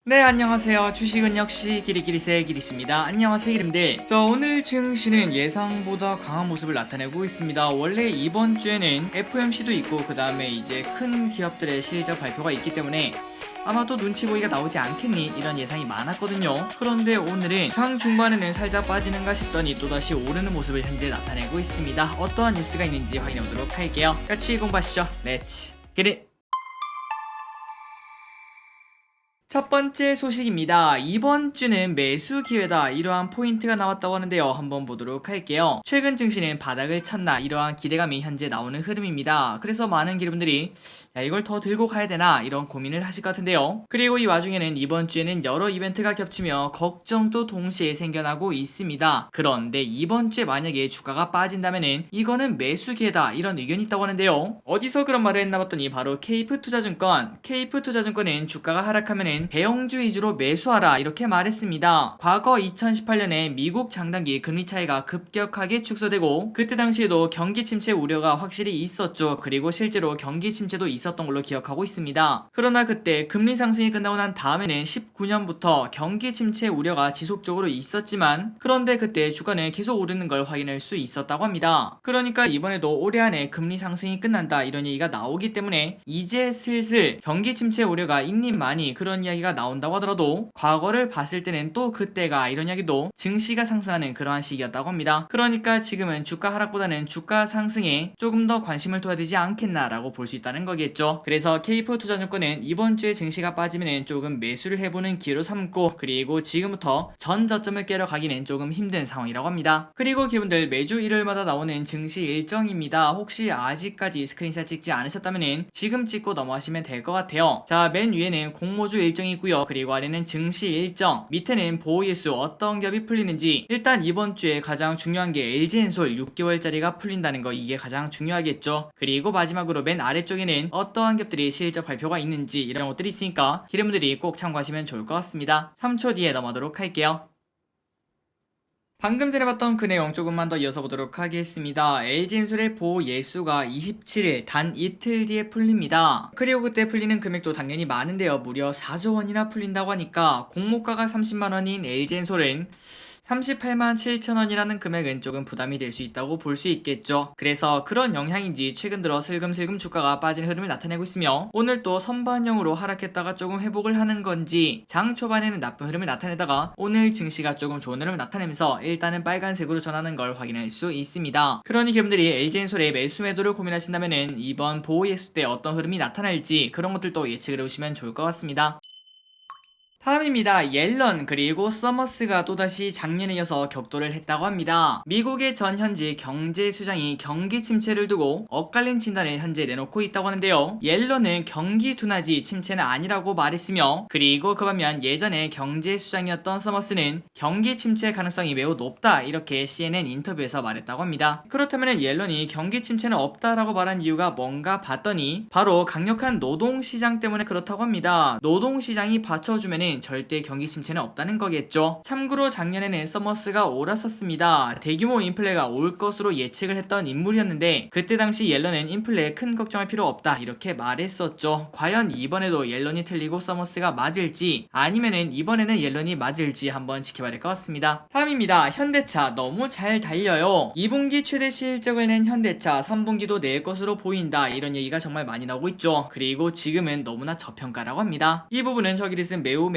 네, 안녕하세요. 주식은 역시 기리기리세 기리씨입니다. 안녕하세요, 기림들. 자, 오늘 증시는 예상보다 강한 모습을 나타내고 있습니다. 원래 이번 주에는 FOMC도 있고 그 다음에 이제 큰 기업들의 실적 발표가 있기 때문에 아마도 눈치 보기가 나오지 않겠니? 이런 예상이 많았거든요. 그런데 오늘은 장 중반에는 살짝 빠지는가 싶더니 또다시 오르는 모습을 현재 나타내고 있습니다. 어떠한 뉴스가 있는지 확인해보도록 할게요. 같이 공부하시죠. 렛츠 기릿! 첫 번째 소식입니다. 이번 주는 매수 기회다. 이러한 포인트가 나왔다고 하는데요. 한번 보도록 할게요. 최근 증시는 바닥을 쳤나 이러한 기대감이 현재 나오는 흐름입니다. 그래서 많은 기분들이 야, 이걸 더 들고 가야 되나 이런 고민을 하실 것 같은데요. 그리고 이 와중에는 이번 주에는 여러 이벤트가 겹치며 걱정도 동시에 생겨나고 있습니다. 그런데 이번 주에 만약에 주가가 빠진다면은 이거는 매수 기회다 이런 의견이 있다고 하는데요. 어디서 그런 말을 했나 봤더니 바로 케이프투자증권. 케이프투자증권은 주가가 하락하면은 대형주 위주로 매수하라 이렇게 말했습니다. 과거 2018년에 미국 장단기 금리 차이가 급격하게 축소되고 그때 당시에도 경기 침체 우려가 확실히 있었죠. 그리고 실제로 경기 침체도 있었던 걸로 기억하고 있습니다. 그러나 그때 금리 상승이 끝나고 난 다음에는 19년부터 경기 침체 우려가 지속적으로 있었지만 그런데 그때 주가는 계속 오르는 걸 확인할 수 있었다고 합니다. 그러니까 이번에도 올해 안에 금리 상승이 끝난다 이런 얘기가 나오기 때문에 이제 슬슬 경기 침체 우려가 있니 많이 그런 이야기가 나온다고 하더라도 과거를 봤을 때는 또 그때가 이런 이야기도 증시가 상승하는 그러한 시기였다고 합니다. 그러니까 지금은 주가 하락보다는 주가 상승에 조금 더 관심을 둬야 되지 않겠나 라고 볼 수 있다는 거겠죠. 그래서 K4투자증권은 이번 주에 증시가 빠지면 조금 매수를 해보는 기회로 삼고 그리고 지금부터 전 저점을 깨러 가기는 조금 힘든 상황이라고 합니다. 그리고 기분들 매주 일요일마다 나오는 증시 일정입니다. 혹시 아직까지 스크린샷 찍지 않으셨다면 지금 찍고 넘어가시면 될 것 같아요. 자, 맨 위에는 공모주 일정이 있고요. 그리고 아래는 증시 일정, 밑에는 보호예수 어떤 겹이 풀리는지. 일단 이번 주에 가장 중요한 게 LG엔솔 6개월짜리가 풀린다는 거, 이게 가장 중요하겠죠. 그리고 마지막으로 맨 아래쪽에는 어떠한 겹들이 실적 발표가 있는지 이런 것들이 있으니까 기름들이 꼭 참고하시면 좋을 것 같습니다. 3초 뒤에 넘어가도록 할게요. 방금 전에 봤던 그 내용 조금만 더 이어서 보도록 하겠습니다. LG엔솔의 보예수가 27일 단 이틀 뒤에 풀립니다. 그리고 그때 풀리는 금액도 당연히 많은데요. 무려 4조 원이나 풀린다고 하니까 공모가가 30만 원인 LG엔솔은 38만 7천 원이라는 금액은 조금 부담이 될 수 있다고 볼 수 있겠죠. 그래서 그런 영향인지 최근 들어 슬금슬금 주가가 빠지는 흐름을 나타내고 있으며 오늘 또 선반영으로 하락했다가 조금 회복을 하는 건지 장 초반에는 나쁜 흐름을 나타내다가 오늘 증시가 조금 좋은 흐름을 나타내면서 일단은 빨간색으로 전하는 걸 확인할 수 있습니다. 그러니 여러분들이 LG엔솔의 매수 매도를 고민하신다면은 이번 보호예수 때 어떤 흐름이 나타날지 그런 것들도 예측을 해보시면 좋을 것 같습니다. 다음입니다. 옐런 그리고 서머스가 또다시 작년에 이어서 격돌을 했다고 합니다. 미국의 전 현지 경제수장이 경기 침체를 두고 엇갈린 진단을 현재 내놓고 있다고 하는데요. 옐런은 경기 둔화지 침체는 아니라고 말했으며 그리고 그 반면 예전에 경제수장이었던 서머스는 경기 침체 가능성이 매우 높다 이렇게 CNN 인터뷰에서 말했다고 합니다. 그렇다면 옐런이 경기 침체는 없다라고 말한 이유가 뭔가 봤더니 바로 강력한 노동시장 때문에 그렇다고 합니다. 노동시장이 받쳐주면은 절대 경기 침체는 없다는 거겠죠. 참고로 작년에는 서머스가 옳았었습니다. 대규모 인플레가 올 것으로 예측을 했던 인물이었는데 그때 당시 옐런은 인플레에 큰 걱정할 필요 없다 이렇게 말했었죠. 과연 이번에도 옐런이 틀리고 서머스가 맞을지 아니면은 이번에는 옐런이 맞을지 한번 지켜봐야 될 것 같습니다. 다음입니다. 현대차 너무 잘 달려요. 2분기 최대 실적을 낸 현대차 3분기도 낼 것으로 보인다 이런 얘기가 정말 많이 나오고 있죠. 그리고 지금은 너무나 저평가라고 합니다. 이 부분은 저기리슨 매우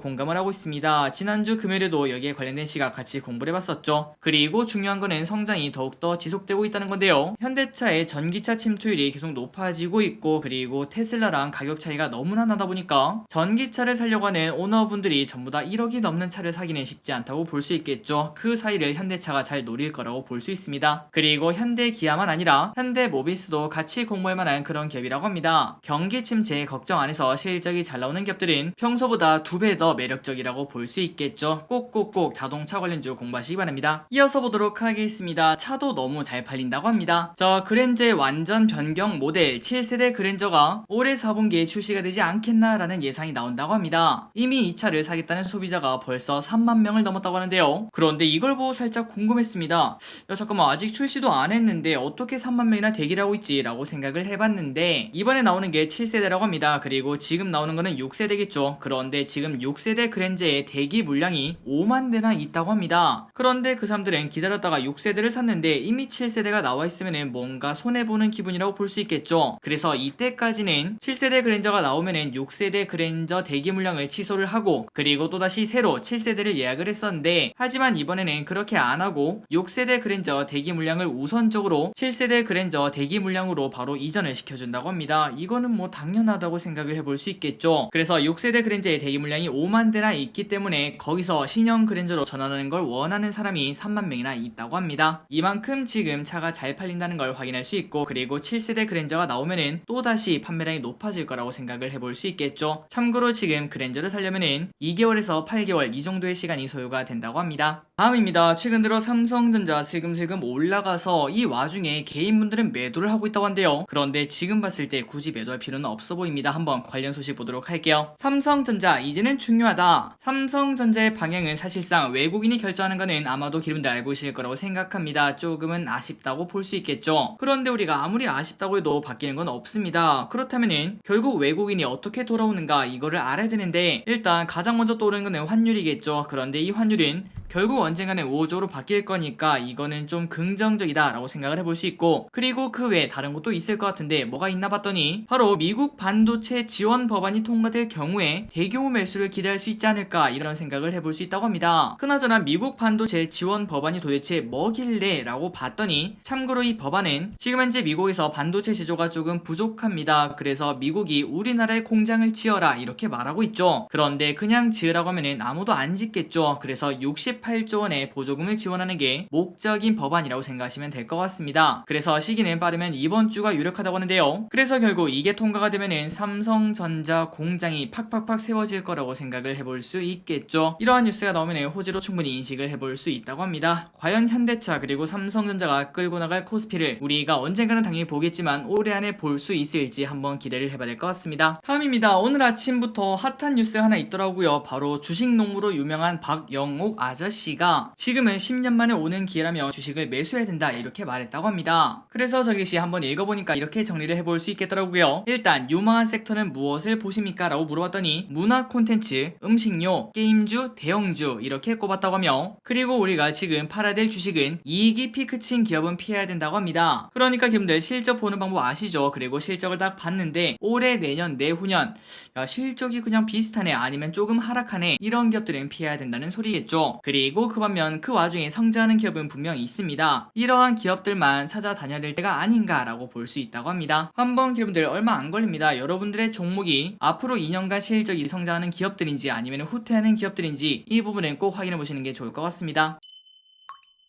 공감을 하고 있습니다. 지난주 금요일에도 여기에 관련된 시각 같이 공부를 해봤었죠. 그리고 중요한 거는 성장이 더욱더 지속되고 있다는 건데요. 현대차의 전기차 침투율이 계속 높아지고 있고 그리고 테슬라랑 가격 차이가 너무나 나다 보니까 전기차를 사려고 하는 오너분들이 전부 다 1억이 넘는 차를 사기는 쉽지 않다고 볼 수 있겠죠. 그 사이를 현대차가 잘 노릴 거라고 볼 수 있습니다. 그리고 현대기아만 아니라 현대모비스도 같이 공부할 만한 그런 기업이라고 합니다. 경기 침체 걱정 안 해서 실적이 잘 나오는 기업들은 평소보다 2배 더 매력적이라고 볼 수 있겠죠. 꼭꼭꼭 자동차 관련주 공부하시기 바랍니다. 이어서 보도록 하겠습니다. 차도 너무 잘 팔린다고 합니다. 자, 그랜저의 완전 변경 모델 7세대 그랜저가 올해 4분기에 출시가 되지 않겠나 라는 예상이 나온다고 합니다. 이미 이 차를 사겠다는 소비자가 벌써 3만 명을 넘었다고 하는데요. 그런데 이걸 보고 살짝 궁금했습니다. 야, 잠깐만, 아직 출시도 안 했는데 어떻게 3만 명이나 대기를 하고 있지 라고 생각을 해봤는데 이번에 나오는 게 7세대라고 합니다. 그리고 지금 나오는 거는 6세대겠죠. 그런데 지금 6세대 그랜저의 대기 물량이 5만 대나 있다고 합니다. 그런데 그 사람들은 기다렸다가 6세대를 샀는데 이미 7세대가 나와 있으면 뭔가 손해보는 기분이라고 볼 수 있겠죠. 그래서 이때까지는 7세대 그랜저가 나오면은 6세대 그랜저 대기 물량을 취소를 하고 그리고 또다시 새로 7세대를 예약을 했었는데, 하지만 이번에는 그렇게 안하고 6세대 그랜저 대기 물량을 우선적으로 7세대 그랜저 대기 물량으로 바로 이전을 시켜준다고 합니다. 이거는 뭐 당연하다고 생각을 해볼 수 있겠죠. 그래서 6세대 그랜저의 대기 물량이 5만 대나 있기 때문에 거기서 신형 그랜저로 전환하는 걸 원하는 사람이 3만 명이나 있다고 합니다. 이만큼 지금 차가 잘 팔린다는 걸 확인할 수 있고, 그리고 7세대 그랜저가 나오면은 또다시 판매량이 높아질 거라고 생각을 해볼 수 있겠죠. 참고로 지금 그랜저를 살려면은 2개월에서 8개월 이 정도의 시간이 소요가 된다고 합니다. 다음입니다. 최근 들어 삼성전자 슬금슬금 올라가서 이 와중에 개인분들은 매도를 하고 있다고 한데요. 그런데 지금 봤을 때 굳이 매도할 필요는 없어 보입니다. 한번 관련 소식 보도록 할게요. 삼성전자 이제는 중요하다. 삼성전자의 방향은 사실상 외국인이 결정하는 거는 아마도 기름들 알고 있을 거라고 생각합니다. 조금은 아쉽다고 볼 수 있겠죠. 그런데 우리가 아무리 아쉽다고 해도 바뀌는 건 없습니다. 그렇다면은 결국 외국인이 어떻게 돌아오는가 이거를 알아야 되는데, 일단 가장 먼저 떠오르는 거는 환율이겠죠. 그런데 이 환율은 결국 언젠가는 우호적으로 바뀔 거니까 이거는 좀 긍정적이다 라고 생각을 해볼 수 있고, 그리고 그 외에 다른 것도 있을 것 같은데 뭐가 있나 봤더니 바로 미국 반도체 지원 법안이 통과될 경우에 대규모 매수를 기대할 수 있지 않을까 이런 생각을 해볼 수 있다고 합니다. 그나저나 미국 반도체 지원 법안이 도대체 뭐길래 라고 봤더니, 참고로 이 법안은 지금 현재 미국에서 반도체 제조가 조금 부족합니다. 그래서 미국이 우리나라에 공장을 지어라 이렇게 말하고 있죠. 그런데 그냥 지으라고 하면은 아무도 안 짓겠죠. 그래서 68조 원의 보조금을 지원하는 게 목적인 법안이라고 생각하시면 될 것 같습니다. 그래서 시기는 빠르면 이번 주가 유력하다고 하는데요. 그래서 결국 이게 통과가 되면은 삼성전자 공장이 팍팍팍 세워질 거라고 생각을 해볼 수 있겠죠. 이러한 뉴스가 나오면 호재로 충분히 인식을 해볼 수 있다고 합니다. 과연 현대차 그리고 삼성전자가 끌고 나갈 코스피를 우리가 언젠가는 당연히 보겠지만 올해 안에 볼 수 있을지 한번 기대를 해봐야 될 것 같습니다. 다음입니다. 오늘 아침부터 핫한 뉴스가 하나 있더라고요. 바로 주식농부로 유명한 박영옥 아저씨가 지금은 10년 만에 오는 기회라며 주식을 매수해야 된다 이렇게 말했다고 합니다. 그래서 저기시 한번 읽어보니까 이렇게 정리를 해볼 수 있겠더라고요. 일단 유망한 섹터는 무엇을 보십니까? 라고 물어봤더니 문화 콘텐츠, 음식료, 게임주, 대형주 이렇게 꼽았다고 하며, 그리고 우리가 지금 팔아야 될 주식은 이익이 피크친 기업은 피해야 된다고 합니다. 그러니까 기분들 실적 보는 방법 아시죠? 그리고 실적을 딱 봤는데 올해, 내년, 내후년 야 실적이 그냥 비슷하네 아니면 조금 하락하네 이런 기업들은 피해야 된다는 소리겠죠. 그리고 그 반면 그 와중에 성장하는 기업은 분명히 있습니다. 이러한 기업들만 찾아다녀야 될 때가 아닌가라고 볼 수 있다고 합니다. 한번 기업들 얼마 안 걸립니다. 여러분들의 종목이 앞으로 2년간 실적이 성장하는 기업들인지 아니면 후퇴하는 기업들인지 이 부분은 꼭 확인해 보시는 게 좋을 것 같습니다.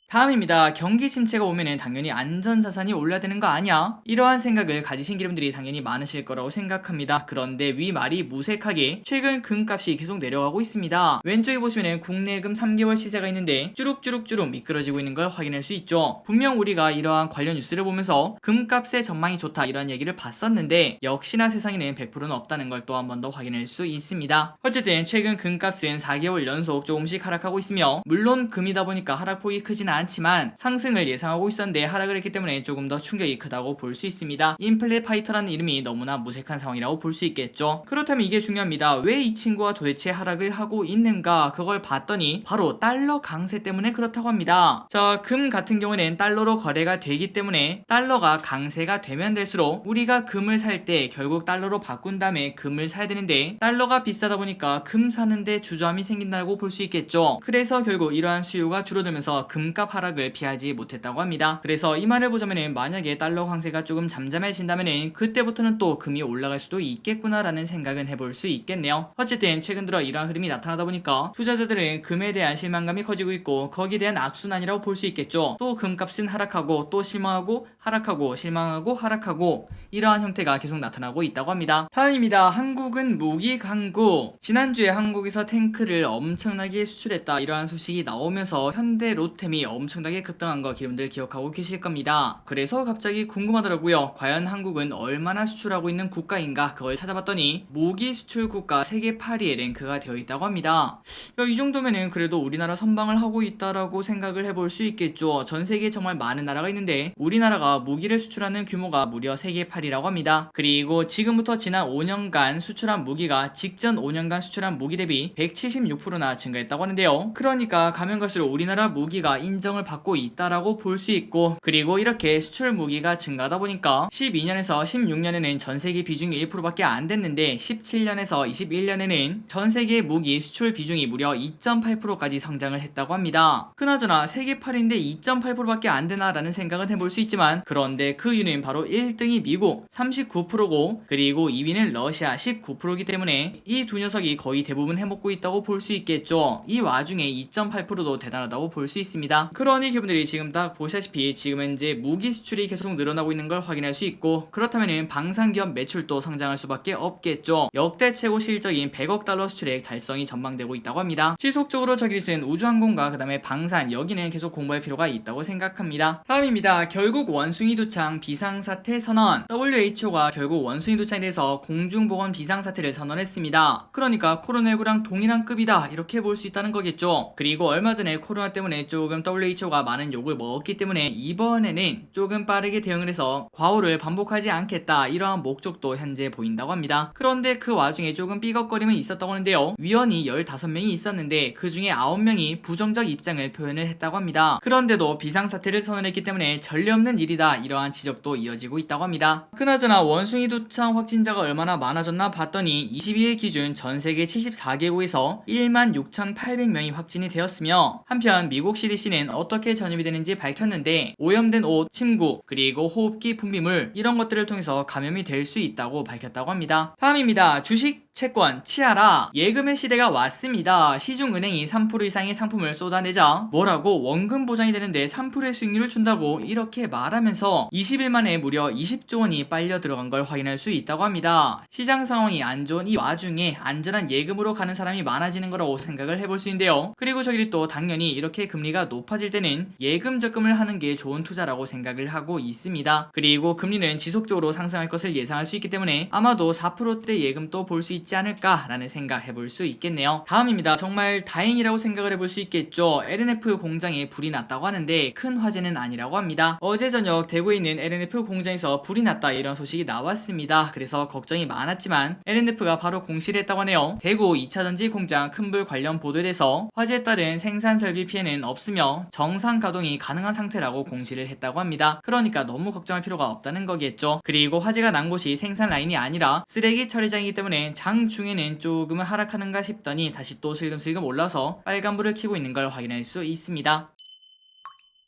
다음입니다. 경기 침체가 오면은 당연히 안전자산이 올라야 되는 거 아니야? 이러한 생각을 가지신 기분들이 당연히 많으실 거라고 생각합니다. 그런데 위말이 무색하게 최근 금값이 계속 내려가고 있습니다. 왼쪽에 보시면은 국내금 3개월 시세가 있는데 쭈룩쭈룩쭈룩 미끄러지고 있는 걸 확인할 수 있죠. 분명 우리가 이러한 관련 뉴스를 보면서 금값의 전망이 좋다 이런 얘기를 봤었는데 역시나 세상에는 100%는 없다는 걸 또 한 번 더 확인할 수 있습니다. 어쨌든 최근 금값은 4개월 연속 조금씩 하락하고 있으며, 물론 금이다 보니까 하락폭이 크진 않지만 상승을 예상하고 있었는데 하락을 했기 때문에 조금 더 충격이 크다고 볼 수 있습니다. 인플레 파이터라는 이름이 너무나 무색한 상황이라고 볼 수 있겠죠. 그렇다면 이게 중요합니다. 왜 이 친구가 도대체 하락을 하고 있는가? 그걸 봤더니 바로 달러 강세 때문에 그렇다고 합니다. 자, 금 같은 경우에는 달러로 거래가 되기 때문에 달러가 강세가 되면 될수록 우리가 금을 살 때 결국 달러로 바꾼 다음에 금을 사야 되는데 달러가 비싸다 보니까 금 사는데 주저함이 생긴다고 볼 수 있겠죠. 그래서 결국 이러한 수요가 줄어들면서 금값 하락을 피하지 못했다고 합니다. 그래서 이 말을 보자면은 만약에 달러 강세가 조금 잠잠해진다면은 그때부터는 또 금이 올라갈 수도 있겠구나라는 생각은 해볼 수 있겠네요. 어쨌든 최근 들어 이러한 흐름이 나타나다 보니까 투자자들은 금에 대한 실망감이 커지고 있고 거기에 대한 악순환이라고 볼 수 있겠죠. 또 금값은 하락하고 또 실망하고 하락하고 실망하고 하락하고 이러한 형태가 계속 나타나고 있다고 합니다. 다음입니다. 한국은 무기 강국. 지난주에 한국에서 탱크를 엄청나게 수출했다 이러한 소식이 나오면서 현대 로템이 엄청나게 급등한 거 여러분들 기억하고 계실 겁니다. 그래서 갑자기 궁금하더라고요. 과연 한국은 얼마나 수출하고 있는 국가인가 그걸 찾아봤더니 무기 수출 국가 세계 8위에 랭크가 되어 있다고 합니다. 이 정도면은 그래도 우리나라 선방을 하고 있다라고 생각을 해볼 수 있겠죠. 전 세계에 정말 많은 나라가 있는데 우리나라가 무기를 수출하는 규모가 무려 세계 8위라고 합니다. 그리고 지금부터 지난 5년간 수출한 무기가 직전 5년간 수출한 무기 대비 176%나 증가했다고 하는데요. 그러니까 가면 갈수록 우리나라 무기가 인정을 받고 있다라고 볼 수 있고, 그리고 이렇게 수출 무기가 증가하다 보니까 12년에서 16년에는 전 세계 비중이 1%밖에 안 됐는데 17년에서 21년에는 전 세계 무기 수출 비중이 무려 2.8%까지 성장을 했다고 합니다. 그나저나 세계 8인데 2.8%밖에 안 되나라는 생각은 해볼 수 있지만, 그런데 그 이유는 바로 1등이 미국 39%고 그리고 2위는 러시아 19%이기 때문에 이 두 녀석이 거의 대부분 해먹고 있다고 볼 수 있겠죠. 이 와중에 2.8%도 대단하다고 볼 수 있습니다. 그러니 여러분들이 지금 딱 보시다시피 지금 현재 무기 수출이 계속 늘어나고 있는 걸 확인할 수 있고, 그렇다면 방산기업 매출도 성장할 수밖에 없겠죠. 역대 최고 실적인 100억 달러 수출액 달성이 전망되고 있다고 합니다. 지속적으로 저기는 우주항공과 그 다음에 방산, 여기는 계속 공부할 필요가 있다고 생각합니다. 다음입니다. 결국 원숭이 도창 비상사태 선언. WHO가 결국 원숭이 도창에 대해서 공중보건 비상사태를 선언했습니다. 그러니까 코로나19랑 동일한 급이다 이렇게 볼 수 있다는 거겠죠. 그리고 얼마 전에 코로나 때문에 조금 WHO가 많은 욕을 먹었기 때문에 이번에는 조금 빠르게 대응을 해서 과오를 반복하지 않겠다 이러한 목적도 현재 보인다고 합니다. 그런데 그 와중에 조금 삐걱거림은 있었다고 하는데요. 위원이 15명이 있었는데 그 중에 9명이 부정적 입장을 표현을 했다고 합니다. 그런데도 비상사태를 선언했기 때문에 전례 없는 일이다 이러한 지적도 이어지고 있다고 합니다. 그나저나 원숭이 도창 확진자가 얼마나 많아졌나 봤더니 22일 기준 전 세계 74개국에서 16,800명이 확진이 되었으며, 한편 미국 CDC는 어떻게 전염이 되는지 밝혔는데 오염된 옷, 침구, 그리고 호흡기 분비물 이런 것들을 통해서 감염이 될 수 있다고 밝혔다고 합니다. 다음입니다. 주식 채권, 치아라. 예금의 시대가 왔습니다. 시중은행이 3% 이상의 상품을 쏟아내자 뭐라고 원금 보장이 되는데 3%의 수익률을 준다고 이렇게 말하면서 20일 만에 무려 20조 원이 빨려 들어간 걸 확인할 수 있다고 합니다. 시장 상황이 안 좋은 이 와중에 안전한 예금으로 가는 사람이 많아지는 거라고 생각을 해볼 수 있는데요. 그리고 저기 또 당연히 이렇게 금리가 높아질 때는 예금 적금을 하는 게 좋은 투자라고 생각을 하고 있습니다. 그리고 금리는 지속적으로 상승할 것을 예상할 수 있기 때문에 아마도 4%대 예금도 볼 수 있지 않을까라는 생각 해볼 수 있겠네요. 다음입니다. 정말 다행이라고 생각을 해볼 수 있겠죠. LNF 공장에 불이 났다고 하는데 큰 화재는 아니라고 합니다. 어제 저녁 대구에 있는 LNF 공장에서 불이 났다 이런 소식이 나왔습니다. 그래서 걱정이 많았지만 LNF가 바로 공시를 했다고 하네요. 대구 2차전지 공장 큰 불 관련 보도에 대해서 화재에 따른 생산 설비 피해는 없으며 정상 가동이 가능한 상태라고 공시를 했다고 합니다. 그러니까 너무 걱정할 필요가 없다는 거겠죠. 그리고 화재가 난 곳이 생산 라인이 아니라 쓰레기 처리장이기 때문에 장중에는 조금은 하락하는가 싶더니 다시 또 슬금슬금 올라서 빨간불을 켜고 있는 걸 확인할 수 있습니다.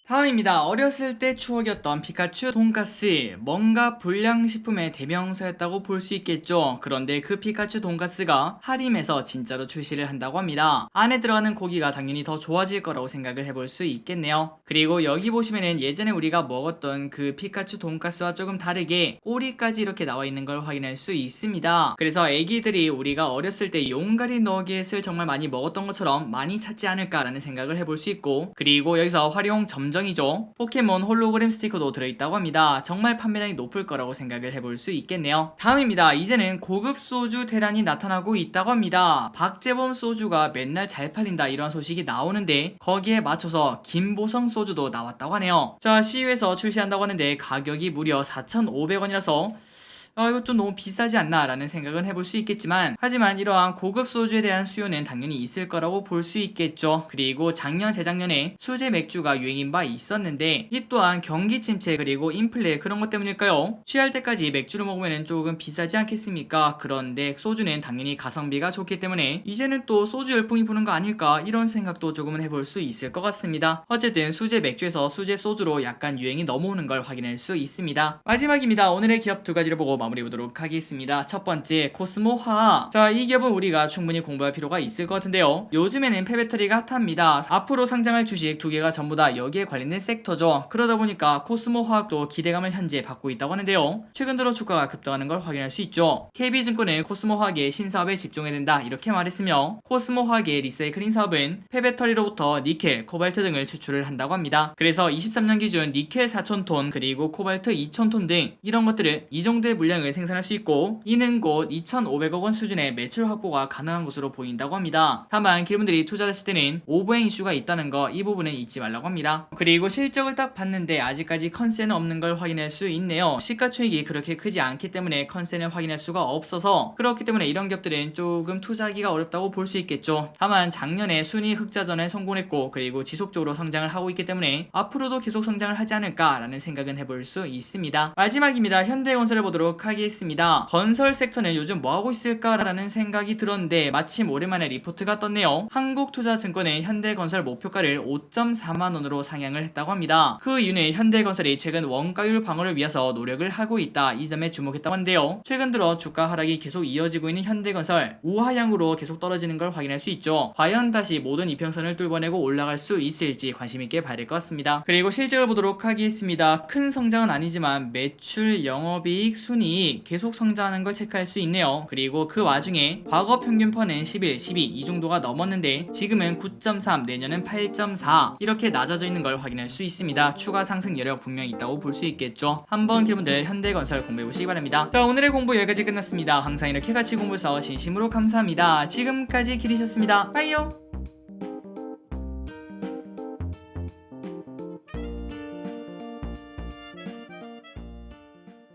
다음입니다. 어렸을 때 추억이었던 피카츄 돈가스. 뭔가 불량식품의 대명사였다고 볼 수 있겠죠. 그런데 그 피카츄 돈가스가 하림에서 진짜로 출시를 한다고 합니다. 안에 들어가는 고기가 당연히 더 좋아질 거라고 생각을 해볼 수 있겠네요. 그리고 여기 보시면은 예전에 우리가 먹었던 그 피카츄 돈가스와 조금 다르게 꼬리까지 이렇게 나와 있는 걸 확인할 수 있습니다. 그래서 애기들이 우리가 어렸을 때 용가리 너겟을 정말 많이 먹었던 것처럼 많이 찾지 않을까라는 생각을 해볼 수 있고, 그리고 여기서 활용 점정 이죠. 포켓몬 홀로그램 스티커도 들어있다고 합니다. 정말 판매량이 높을 거라고 생각을 해볼 수 있겠네요. 다음입니다. 이제는 고급 소주 대란이 나타나고 있다고 합니다. 박재범 소주가 맨날 잘 팔린다 이런 소식이 나오는데 거기에 맞춰서 김보성 소주도 나왔다고 하네요. 자, CU에서 출시한다고 하는데 가격이 무려 4,500원이라서 이거 좀 너무 비싸지 않나 라는 생각은 해볼 수 있겠지만, 하지만 이러한 고급 소주에 대한 수요는 당연히 있을 거라고 볼 수 있겠죠. 그리고 작년 재작년에 수제 맥주가 유행인 바 있었는데 이 또한 경기 침체 그리고 인플레 그런 것 때문일까요? 취할 때까지 맥주를 먹으면 조금 비싸지 않겠습니까? 그런데 소주는 당연히 가성비가 좋기 때문에 이제는 또 소주 열풍이 부는 거 아닐까 이런 생각도 조금은 해볼 수 있을 것 같습니다. 어쨌든 수제 맥주에서 수제 소주로 약간 유행이 넘어오는 걸 확인할 수 있습니다. 마지막입니다. 오늘의 기업 두 가지를 보고 마무리해 보도록 하겠습니다. 첫 번째, 코스모화학. 자, 이 기업은 우리가 충분히 공부할 필요가 있을 것 같은데요. 요즘에는 폐배터리가 핫합니다. 앞으로 상장할 주식 두 개가 전부 다 여기에 관련된 섹터죠. 그러다 보니까 코스모화학도 기대감을 현재 받고 있다고 하는데요. 최근 들어 주가가 급등하는 걸 확인할 수 있죠. KB증권은 코스모화학의 신사업에 집중해야 된다 이렇게 말했으며, 코스모화학의 리사이클링 사업은 폐배터리로부터 니켈, 코발트 등을 추출을 한다고 합니다. 그래서 23년 기준 니켈 4,000톤 그리고 코발트 2,000톤 등 이런 것들을 이 정도의 물량을 생산할 수 있고, 이는 곧 2,500억 원 수준의 매출 확보가 가능한 것으로 보인다고 합니다. 다만 기업들이 투자하실 때는 오버행 이슈가 있다는 거, 이 부분은 잊지 말라고 합니다. 그리고 실적을 딱 봤는데 아직까지 컨센은 없는 걸 확인할 수 있네요. 시가총액이 그렇게 크지 않기 때문에 컨센을 확인할 수가 없어서, 그렇기 때문에 이런 기업들은 조금 투자하기가 어렵다고 볼 수 있겠죠. 다만 작년에 순위 흑자전에 성공했고, 그리고 지속적으로 성장을 하고 있기 때문에 앞으로도 계속 성장을 하지 않을까라는 생각은 해볼 수 있습니다. 마지막입니다. 현대건설을 보도록 하겠습니다. 건설 섹터는 요즘 뭐하고 있을까라는 생각이 들었는데 마침 오랜만에 리포트가 떴네요. 한국투자증권은 현대건설 목표가를 5.4만원으로 상향을 했다고 합니다. 그 이유는 현대건설이 최근 원가율 방어를 위해서 노력을 하고 있다, 이 점에 주목했다고 하는데요. 최근 들어 주가 하락이 계속 이어지고 있는 현대건설, 우하향으로 계속 떨어지는 걸 확인할 수 있죠. 과연 다시 모든 이평선을 뚫어내고 올라갈 수 있을지 관심있게 봐야 될 것 같습니다. 그리고 실적을 보도록 하겠습니다. 큰 성장은 아니지만 매출, 영업이익, 순이익 계속 성장하는 걸 체크할 수 있네요. 그리고 그 와중에 과거 평균퍼는 11, 12 이 정도가 넘었는데 지금은 9.3, 내년은 8.4 이렇게 낮아져 있는 걸 확인할 수 있습니다. 추가 상승 여력 분명히 있다고 볼 수 있겠죠. 한번 여러분들 현대건설 공부해 보시기 바랍니다. 자, 오늘의 공부 여기까지 끝났습니다. 항상 이렇게 같이 공부해서 진심으로 감사합니다. 지금까지 기리셨습니다. 빠이요.